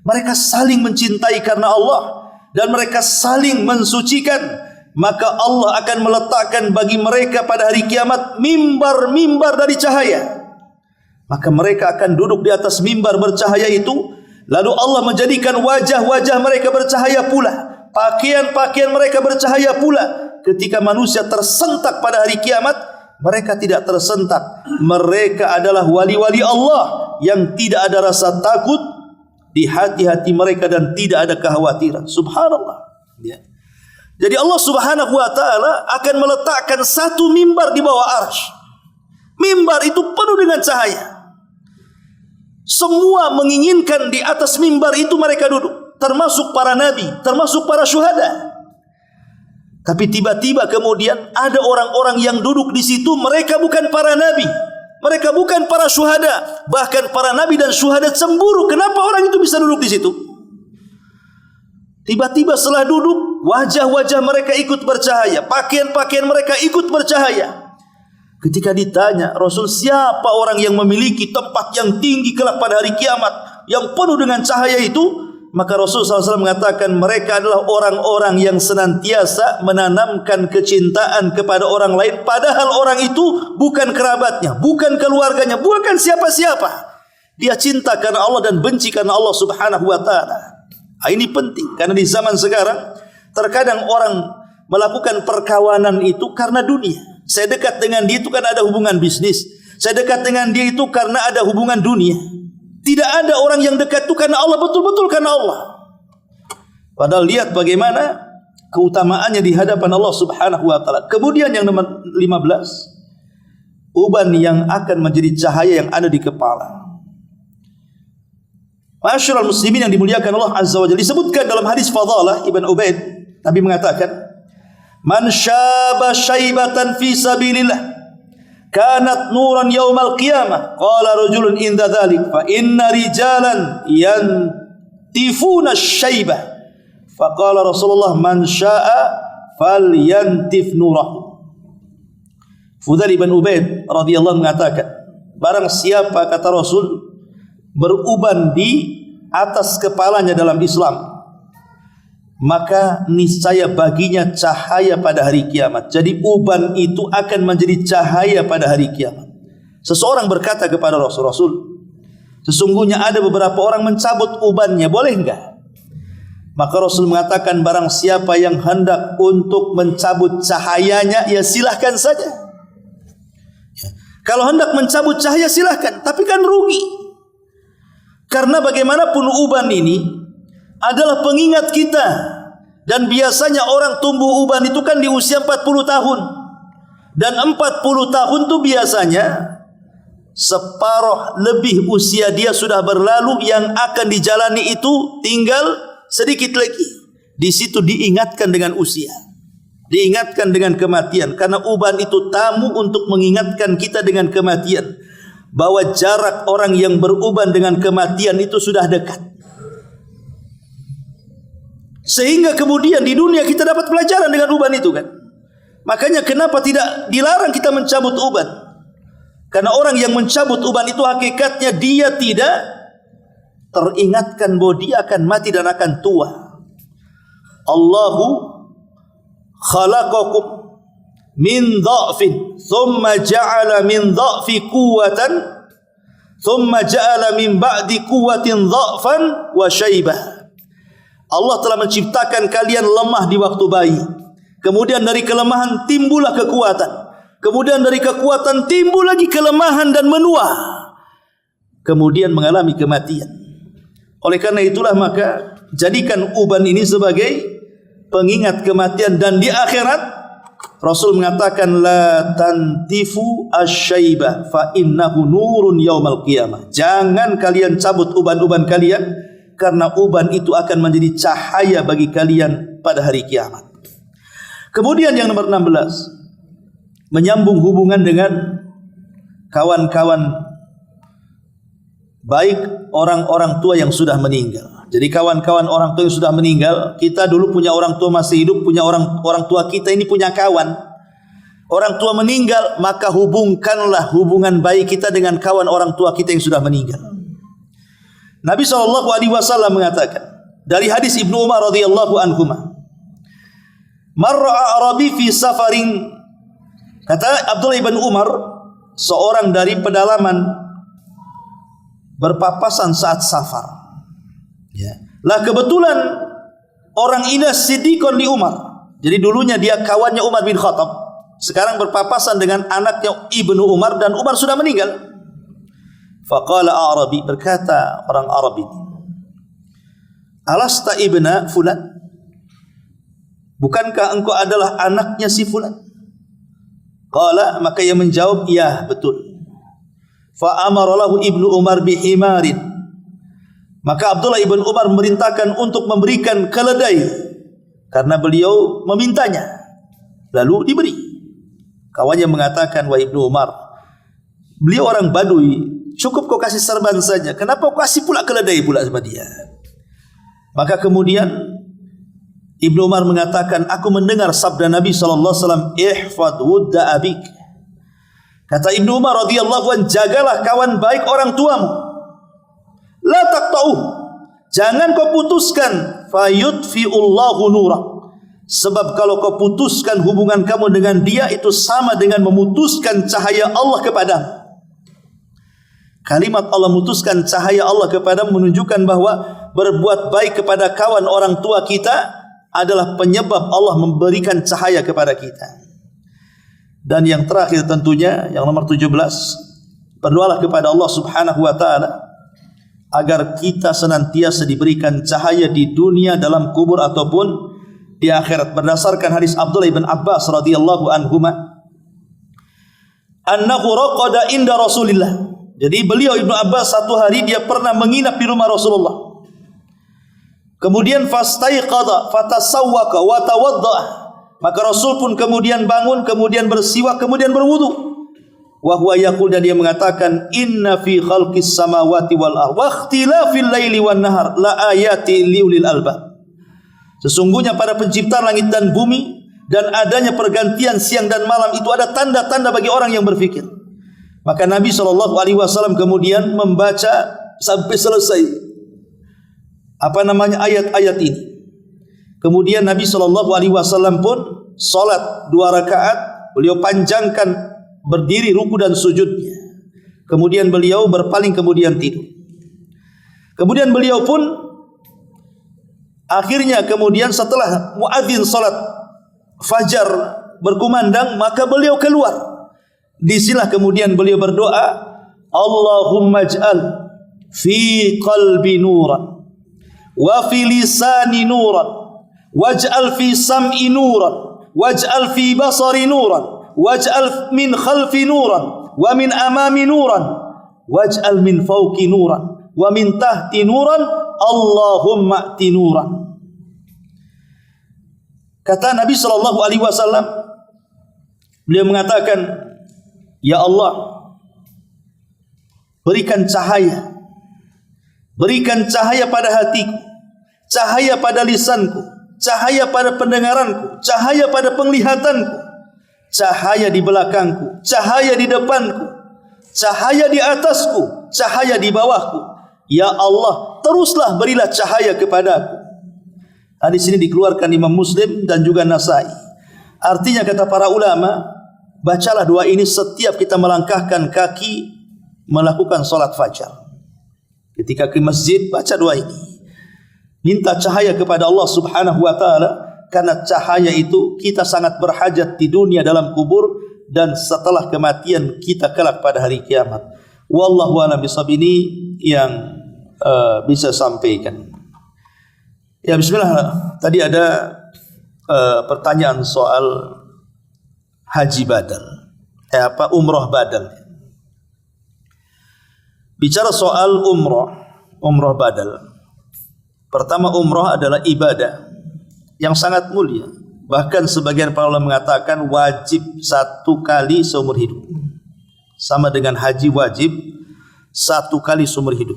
Mereka saling mencintai karena Allah dan mereka saling mensucikan. Maka Allah akan meletakkan bagi mereka pada hari kiamat mimbar-mimbar dari cahaya. Maka mereka akan duduk di atas mimbar bercahaya itu. Lalu Allah menjadikan wajah-wajah mereka bercahaya pula, pakaian-pakaian mereka bercahaya pula. Ketika manusia tersentak pada hari kiamat, mereka tidak tersentak. Mereka adalah wali-wali Allah yang tidak ada rasa takut di hati-hati mereka dan tidak ada kekhawatiran. Subhanallah. Ya. Jadi Allah Subhanahu wa taala akan meletakkan satu mimbar di bawah arsy. Mimbar itu penuh dengan cahaya. Semua menginginkan di atas mimbar itu mereka duduk, termasuk para nabi, termasuk para syuhada. Tapi tiba-tiba kemudian ada orang-orang yang duduk di situ, mereka bukan para nabi, mereka bukan para syuhada, bahkan para nabi dan syuhada cemburu. Kenapa orang itu bisa duduk di situ? Tiba-tiba setelah duduk, wajah-wajah mereka ikut bercahaya, pakaian-pakaian mereka ikut bercahaya. Ketika ditanya, Rasul, siapa orang yang memiliki tempat yang tinggi kelak pada hari kiamat, yang penuh dengan cahaya itu? Maka Rasul SAW mengatakan, mereka adalah orang-orang yang senantiasa menanamkan kecintaan kepada orang lain, padahal orang itu bukan kerabatnya, bukan keluarganya, bukan siapa-siapa. Dia cinta karena Allah dan benci karena Allah Subhanahu wa ta'ala. Ini penting, karena di zaman sekarang terkadang orang melakukan perkawanan itu karena dunia. Saya dekat dengan dia itu kan ada hubungan bisnis. Saya dekat dengan dia itu karena ada hubungan dunia. Tidak ada orang yang dekat itu karena Allah, betul-betul karena Allah. Padahal lihat bagaimana keutamaannya di hadapan Allah Subhanahu wa taala. Kemudian yang nomor 15, uban yang akan menjadi cahaya yang ada di kepala. Ma'asyiral muslimin yang dimuliakan Allah Azza wa Jalla, disebutkan dalam hadis Fadalah Ibn Ubaid, Nabi mengatakan, man syaba syaibatan fi sabilillah kanat nuran yaumal qiyamah. Qala rajulun inda dhalik fa inna rijalan yantifuna syaibah. Faqala Rasulullah man syaa falyantif nurahu. Fudail ibn Ubaid radhiyallahu mengatakan, barang siapa, kata Rasul, beruban di atas kepalanya dalam Islam, maka niscaya baginya cahaya pada hari kiamat. Jadi uban itu akan menjadi cahaya pada hari kiamat. Seseorang berkata kepada Rasul, Rasul, sesungguhnya ada beberapa orang mencabut ubannya, boleh enggak? Maka Rasul mengatakan, barang siapa yang hendak untuk mencabut cahayanya, ya silahkan saja. Kalau hendak mencabut cahaya silahkan, tapi kan rugi. Karena bagaimanapun uban ini adalah pengingat kita. Dan biasanya orang tumbuh uban itu kan di usia 40 tahun. Dan 40 tahun itu biasanya separuh lebih usia dia sudah berlalu, yang akan dijalani itu tinggal sedikit lagi. Di situ diingatkan dengan usia, diingatkan dengan kematian, karena uban itu tamu untuk mengingatkan kita dengan kematian, bahwa jarak orang yang beruban dengan kematian itu sudah dekat. Sehingga kemudian di dunia kita dapat pelajaran dengan uban itu kan. Makanya kenapa tidak dilarang kita mencabut uban? Karena orang yang mencabut uban itu hakikatnya dia tidak teringatkan bahwa dia akan mati dan akan tua. Allahu khalaqakum min dha'fin thumma ja'ala min dha'fi quwwatan thumma ja'ala min ba'di quwwatin dha'fan wa syaibah. Allah telah menciptakan kalian lemah di waktu bayi. Kemudian dari kelemahan timbullah kekuatan. Kemudian dari kekuatan timbul lagi kelemahan dan menua. Kemudian mengalami kematian. Oleh karena itulah maka jadikan uban ini sebagai pengingat kematian. Dan di akhirat Rasul mengatakan la tantifu asy-syaibah fa innahu nurun yaumal qiyamah. Jangan kalian cabut uban-uban kalian, karena uban itu akan menjadi cahaya bagi kalian pada hari kiamat. Kemudian yang nomor 16, menyambung hubungan dengan kawan-kawan baik orang-orang tua yang sudah meninggal. Jadi kawan-kawan orang tua yang sudah meninggal, kita dulu punya orang tua masih hidup, punya orang tua kita ini punya kawan. Orang tua meninggal, maka hubungkanlah hubungan baik kita dengan kawan orang tua kita yang sudah meninggal. Nabi SAW mengatakan dari hadis Ibnu Umar radhiyallahu anhuma, marra Arabi fi safarin, kata Abdullah ibn Umar, seorang dari pedalaman berpapasan saat safar. Ya. Lah kebetulan orang ini siddiqon di Umar. Jadi dulunya dia kawannya Umar bin Khattab, sekarang berpapasan dengan anaknya Ibnu Umar dan Umar sudah meninggal. Faqala Arabi, berkata orang Arab ini, alasta ibna fulan, bukankah engkau adalah anaknya si fulan? Qala, maka ia menjawab, ya betul. Fa amara lahu Ibnu Umar bihimarin, maka Abdullah ibn Umar memerintahkan untuk memberikan keledai, karena beliau memintanya, lalu diberi. Kawannya mengatakan, wahai Ibnu Umar, beliau orang Badui, cukup kau kasih serban saja, kenapa kau kasih pula keledai pula sama dia? Maka kemudian Ibnu Umar mengatakan, aku mendengar sabda Nabi SAW, ihfad wudda abik. Kata Ibnu Umar radhiyallahu anhu, jagalah kawan baik orang tuamu. La taqta'uh, jangan kau putuskan, fayudfi'ullahu nurah. Sebab kalau kau putuskan hubungan kamu dengan dia, itu sama dengan memutuskan cahaya Allah kepadamu. Kalimat Allah memutuskan cahaya Allah kepada menunjukkan bahwa berbuat baik kepada kawan orang tua kita adalah penyebab Allah memberikan cahaya kepada kita. Dan yang terakhir tentunya yang nomor 17, berdoalah kepada Allah Subhanahu wa taala agar kita senantiasa diberikan cahaya di dunia, dalam kubur ataupun di akhirat. Berdasarkan hadis Abdullah bin Abbas radhiyallahu anhuma, annahu raqada inda Rasulillah. Jadi beliau Ibnu Abbas satu hari dia pernah menginap di rumah Rasulullah. Kemudian fastaiqadha fatasawwaka wa tawadda. Maka Rasul pun kemudian bangun, kemudian bersiwak, kemudian berwudu. Wa huwa yaqul, dan dia mengatakan, inna fi khalqis samawati wal ardh wa ikhtilafil laili wan nahar la ayati liulil albab. Sesungguhnya pada penciptaan langit dan bumi dan adanya pergantian siang dan malam itu ada tanda-tanda bagi orang yang berfikir. Maka Nabi SAW kemudian membaca sampai selesai ayat-ayat ini. Kemudian Nabi SAW pun salat 2 rakaat, beliau panjangkan berdiri, ruku dan sujudnya. Kemudian beliau berpaling, kemudian tidur. Kemudian beliau pun akhirnya kemudian setelah muadzin salat fajar berkumandang, maka beliau keluar. Disinilah kemudian beliau berdoa, Allahumma ij'al fi qalbi nuran wa fi lisani nuran waj'al fi sam'i nuran waj'al fi basari nuran waj'al min khalfi nuran wa min amami nuran waj'al min fawqi nuran wa min tahti nuran Allahumma ati nuran. Kata Nabi sallallahu alaihi wasallam, beliau mengatakan, ya Allah, berikan cahaya pada hatiku, cahaya pada lisanku, cahaya pada pendengaranku, cahaya pada penglihatanku, cahaya di belakangku, cahaya di depanku, cahaya di atasku, cahaya di bawahku. Ya Allah, teruslah berilah cahaya kepadaku. Hadis ini dikeluarkan Imam Muslim dan juga Nasai. Artinya kata para ulama, bacalah doa ini setiap kita melangkahkan kaki melakukan salat fajar. Ketika ke masjid, baca doa ini. Minta cahaya kepada Allah Subhanahu wa taala, karena cahaya itu kita sangat berhajat di dunia dalam kubur dan setelah kematian kita kelak pada hari kiamat. Wallahu a'lam bishawab. Ini yang bisa sampaikan. Ya, bismillah. Tadi ada pertanyaan soal haji badal. Umrah badal. Bicara soal umrah badal. Pertama, umrah adalah ibadah yang sangat mulia. Bahkan sebagian para ulama mengatakan wajib 1 kali seumur hidup. Sama dengan haji wajib 1 kali seumur hidup.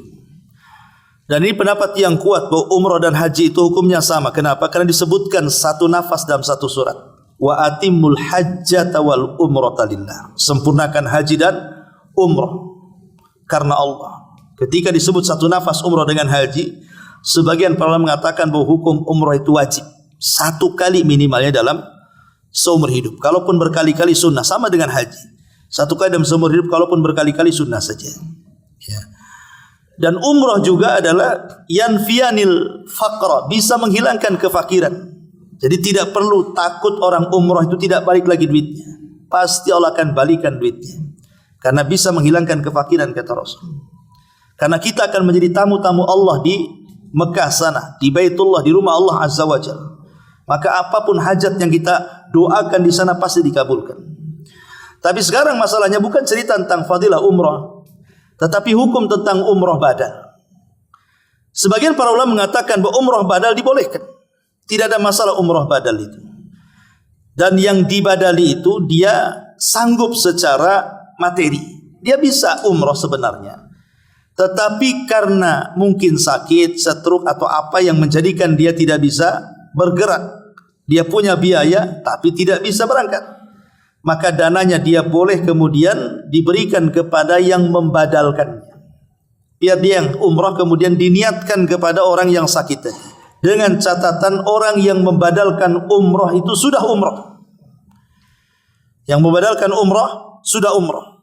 Dan ini pendapat yang kuat bahwa umrah dan haji itu hukumnya sama. Kenapa? Karena disebutkan satu nafas dalam satu surat. Wa atimul hajjata wal umrata lillah. Sempurnakan haji dan umrah karena Allah. Ketika disebut satu nafas umrah dengan haji, sebagian para ulama mengatakan bahwa hukum umrah itu wajib 1 kali minimalnya dalam seumur hidup. Kalaupun berkali-kali sunnah, sama dengan haji. 1 kali dalam seumur hidup, kalaupun berkali-kali sunnah saja. Ya. Dan umrah juga adalah yanfiyanil faqra, bisa menghilangkan kefakiran. Jadi tidak perlu takut orang umrah itu tidak balik lagi duitnya. Pasti Allah akan balikan duitnya. Karena bisa menghilangkan kefakiran, kata Rasul. Karena kita akan menjadi tamu-tamu Allah di Mekah sana, di Baitullah, di rumah Allah Azza wa Jalla. Maka apapun hajat yang kita doakan di sana pasti dikabulkan. Tapi sekarang masalahnya bukan cerita tentang fadilah umrah, tetapi hukum tentang umrah badal. Sebagian para ulama mengatakan bahwa umrah badal dibolehkan. Tidak ada masalah umrah badal itu. Dan yang dibadali itu dia sanggup secara materi. Dia bisa umrah sebenarnya. Tetapi karena mungkin sakit, stroke atau apa yang menjadikan dia tidak bisa bergerak. Dia punya biaya tapi tidak bisa berangkat. Maka dananya dia boleh kemudian diberikan kepada yang membadalkannya. Biar dia yang umrah kemudian diniatkan kepada orang yang sakit. Dengan catatan orang yang membadalkan umrah itu sudah umrah. Yang membadalkan umrah sudah umrah.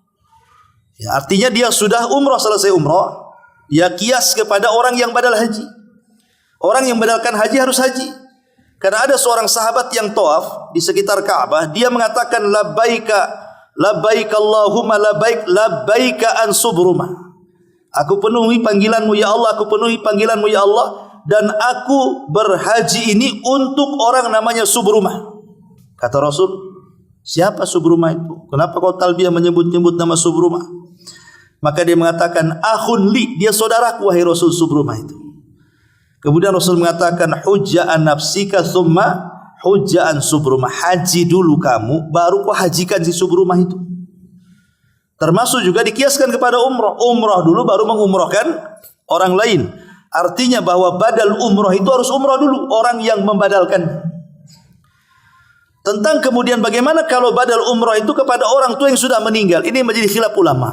Ya, artinya dia sudah umrah, selesai umrah. Ya kias kepada orang yang badal haji. Orang yang badalkan haji harus haji. Karena ada seorang sahabat yang tawaf di sekitar Ka'bah, dia mengatakan labbaika labbaika Allahumma labbaika an subrumah. Aku penuhi panggilanmu ya Allah, aku penuhi panggilanmu ya Allah, dan aku berhaji ini untuk orang namanya Subrumah. Kata Rasul, siapa Subrumah itu? Kenapa kau talbiyah menyebut-nyebut nama Subrumah? Maka dia mengatakan akhun li, dia saudaraku wahai Rasul Subrumah itu. Kemudian Rasul mengatakan hujja'an nafsika thumma hujja'an Subrumah. Haji dulu kamu, baru kau hajikan si Subrumah itu. Termasuk juga dikiaskan kepada umrah. Umrah dulu baru mengumrahkan orang lain. Artinya bahwa badal umrah itu harus umrah dulu, orang yang membadalkan. Tentang kemudian bagaimana kalau badal umrah itu kepada orang tua yang sudah meninggal. Ini menjadi khilaf ulama.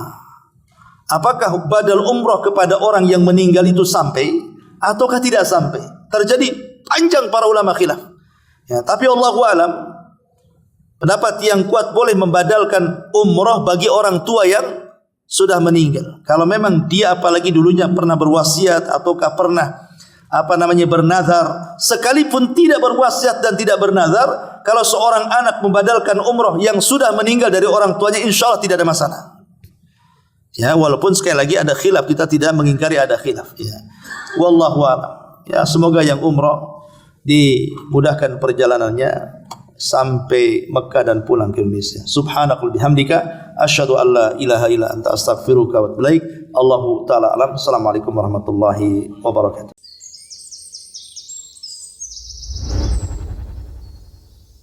Apakah badal umrah kepada orang yang meninggal itu sampai ataukah tidak sampai? Terjadi panjang para ulama khilaf. Ya, tapi Allahu a'lam, pendapat yang kuat boleh membadalkan umrah bagi orang tua yang sudah meninggal. Kalau memang dia apalagi dulunya pernah berwasiat ataukah pernah bernazar, sekalipun tidak berwasiat dan tidak bernazar, kalau seorang anak membadalkan umrah yang sudah meninggal dari orang tuanya, insya Allah tidak ada masalah. Ya, walaupun sekali lagi ada khilaf, kita tidak mengingkari ada khilaf. Ya, wallahu a'lam. Ya, semoga yang umrah dimudahkan perjalanannya, sampai Mekah dan pulang ke Indonesia. Subhanakal bihamdika asyhadu an la ilaha illa anta astaghfiruka wa atubu ilaik. Allahu taala alam. Assalamualaikum warahmatullahi wabarakatuh.